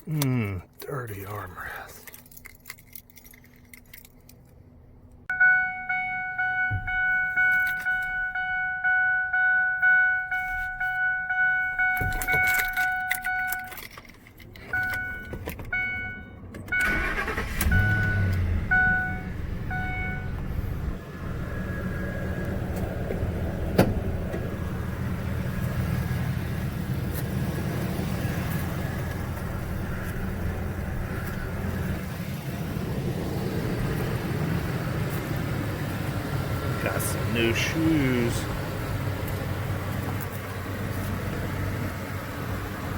Dirty armrest. Got some new shoes.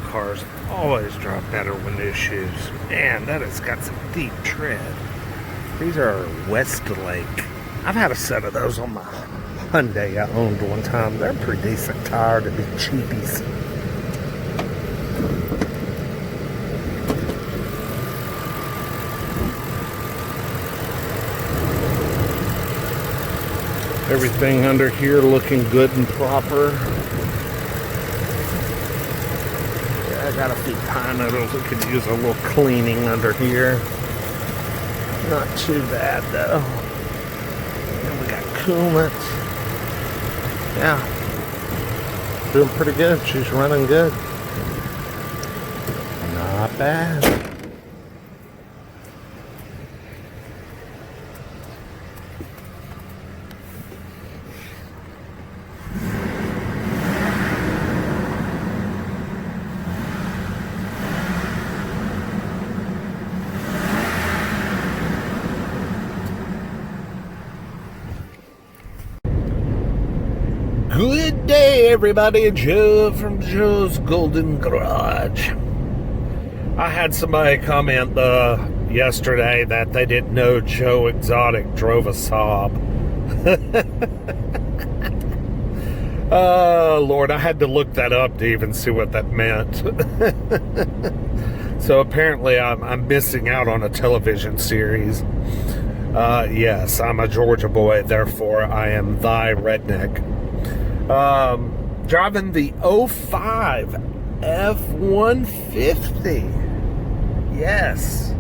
Cars always drive better with new shoes. Man, that has got some deep tread. These are Westlake. I've had a set of those on my Hyundai I owned one time. They're pretty decent tire to be cheapies. Everything under here looking good and proper. Yeah, I got a few tire noodles that could use a little cleaning under here. Not too bad though. And we got coolant. Yeah. Doing pretty good. She's running good. Not bad. Good day, everybody. Joe from Joe's Golden Garage. I had somebody comment yesterday that they didn't know Joe Exotic drove a Saab. Oh, Lord, I had to look that up to even see what that meant. So apparently I'm missing out on a television series. Yes, I'm a Georgia boy, therefore I am thy redneck. Driving the 05 F150. Yes.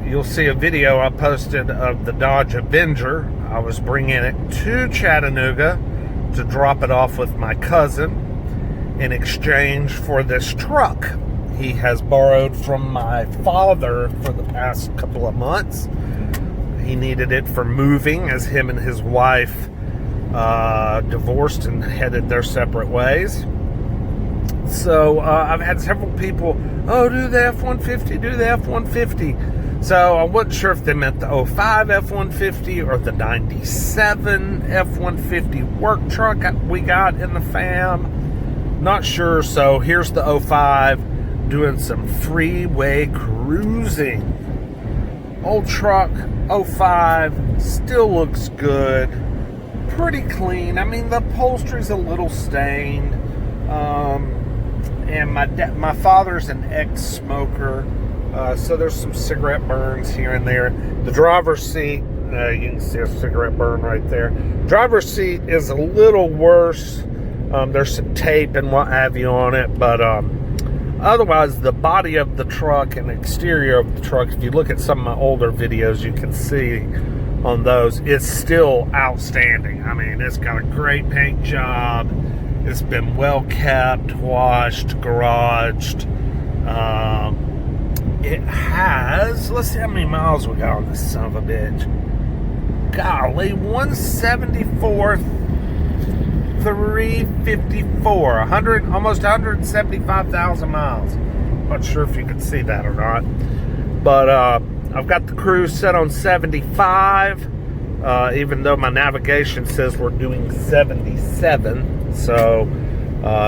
You'll see a video I posted of the Dodge Avenger. I was bringing it to Chattanooga to drop it off with my cousin in exchange for this truck he has borrowed from my father for the past couple of months. He needed it for moving as him and his wife divorced and headed their separate ways. So I've had several people, oh, do the F-150, do the F-150. So I wasn't sure if they meant the 05 F-150 or the 97 F-150 work truck we got in the fam. Not sure. So here's the 05 doing some freeway cruising. Old truck, 05, still looks good. Pretty clean. I mean, the upholstery's a little stained. And my father's an ex-smoker, so there's some cigarette burns here and there. The driver's seat, you can see a cigarette burn right there. Driver's seat is a little worse. There's some tape and what have you on it, but otherwise, the body of the truck and the exterior of the truck, if you look at some of my older videos, you can see on those, it's still outstanding. I mean, it's got a great paint job. It's been well kept, washed, garaged. It has, let's see how many miles we got on this son of a bitch. Golly, 174, 354, almost 175,000 miles. Not sure if you can see that or not. But I've got the cruise set on 75, even though my navigation says we're doing 77. So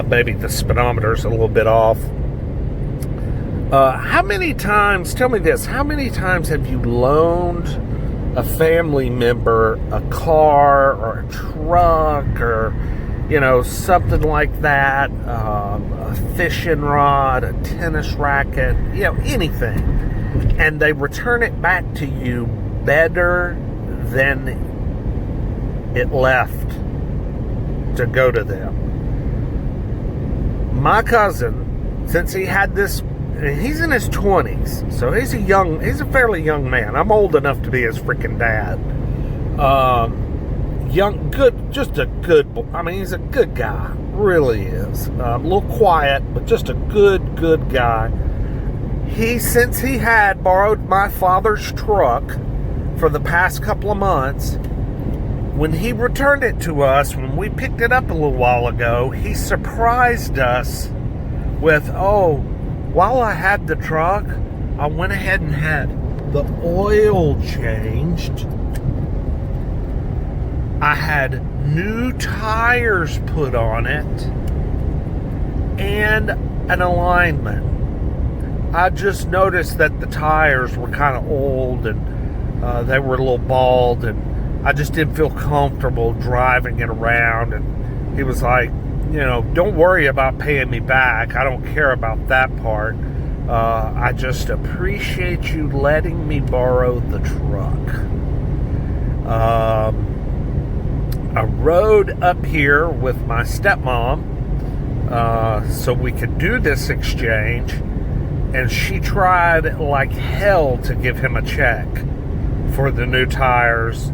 maybe the speedometer's a little bit off. How many times, tell me this, how many times have you loaned a family member a car or a truck or, you know, something like that, a fishing rod, a tennis racket, you know, anything, and they return it back to you better than it left to go to them? My cousin, since he had this he's in his 20s, so he's a fairly young man. I'm old enough to be his freaking dad. Young, good, just a good, I mean, he's a good guy, really is. A little quiet, but just a good guy. Since he had borrowed my father's truck for the past couple of months, when he returned it to us, when we picked it up a little while ago, he surprised us with, while I had the truck, I went ahead and had the oil changed. I had new tires put on it and an alignment. I just noticed that the tires were kind of old and they were a little bald, and I just didn't feel comfortable driving it around. And he was like, don't worry about paying me back. I don't care about that part. I just appreciate you letting me borrow the truck. I rode up here with my stepmom so we could do this exchange, and she tried like hell to give him a check for the new tires,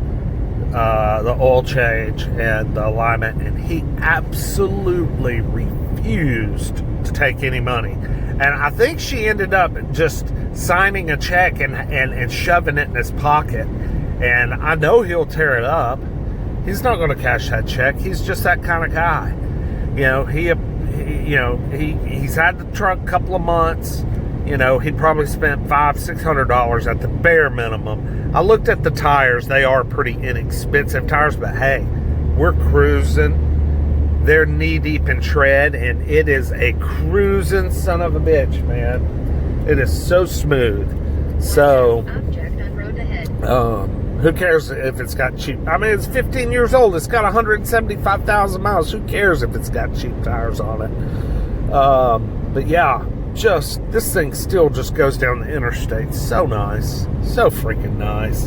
the oil change, and the alignment, and he absolutely refused to take any money. And I think she ended up just signing a check and shoving it in his pocket, and I know he'll tear it up. He's not going to cash that check. He's just that kind of guy. He's had the truck a couple of months. He probably spent $500-$600 at the bare minimum. I looked at the tires. They are pretty inexpensive tires, but hey, we're cruising. They're knee deep in tread, and it is a cruising son of a bitch, man. It is so smooth. So, who cares if it's got cheap? I mean, it's 15 years old. It's got 175,000 miles. Who cares if it's got cheap tires on it? But yeah, this thing still just goes down the interstate. So nice. So freaking nice.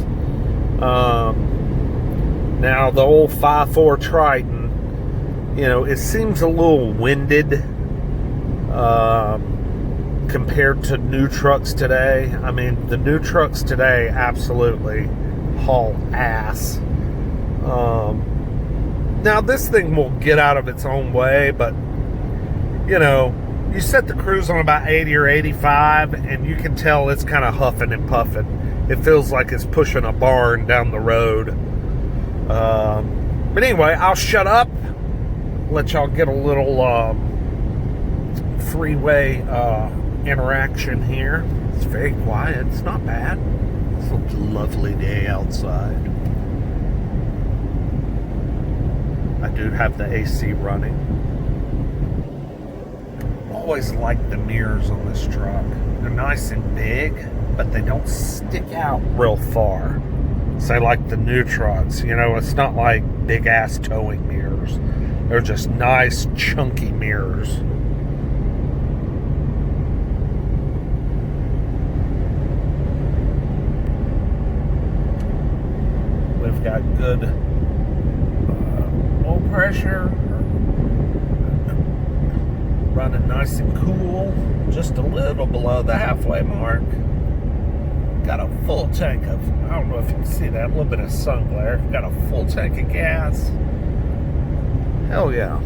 Now, the old 5.4 Triton, it seems a little winded compared to new trucks today. I mean, the new trucks today absolutely haul ass. Now this thing will get out of its own way, but you set the cruise on about 80 or 85 and you can tell it's kind of huffing and puffing. It feels like it's pushing a barn down the road. But anyway, I'll shut up, let y'all get a little freeway interaction here. It's very quiet. It's not bad. It's a lovely day outside. I do have the AC running. Always like the mirrors on this truck. They're nice and big, but they don't stick out real far. Say like the new trucks, it's not like big ass towing mirrors. They're just nice chunky mirrors. We've got good oil pressure, running nice and cool, just a little below the halfway mark. Got a full tank of, I don't know if you can see that, a little bit of sun glare. Got a full tank of gas. Hell yeah.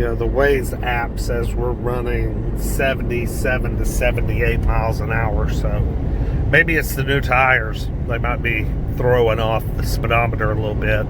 The Waze app says we're running 77 to 78 miles an hour, so maybe it's the new tires. They might be throwing off the speedometer a little bit.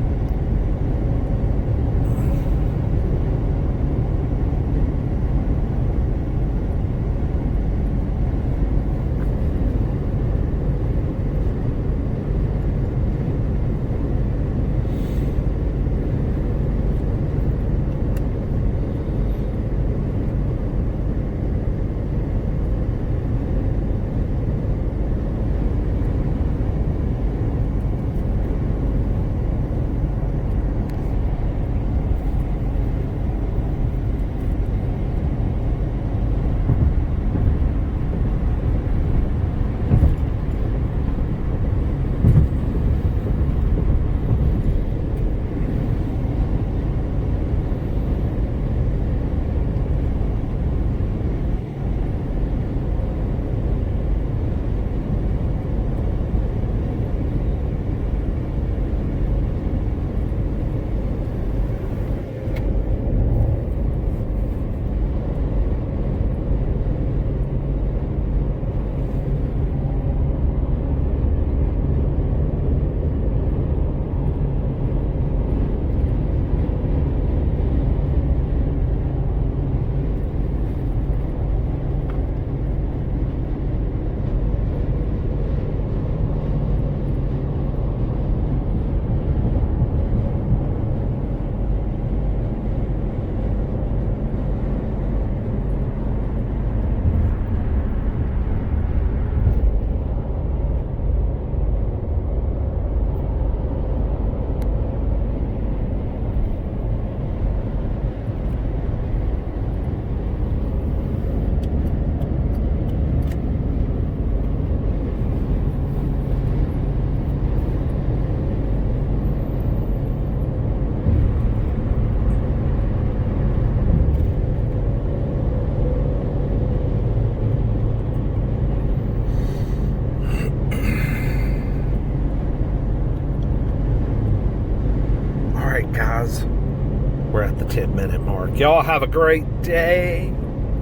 10-minute mark. Y'all have a great day.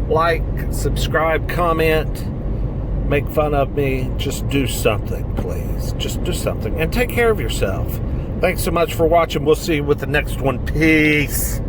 Like, subscribe, comment, make fun of me. Just do something, please. Just do something. And take care of yourself. Thanks so much for watching. We'll see you with the next one. Peace.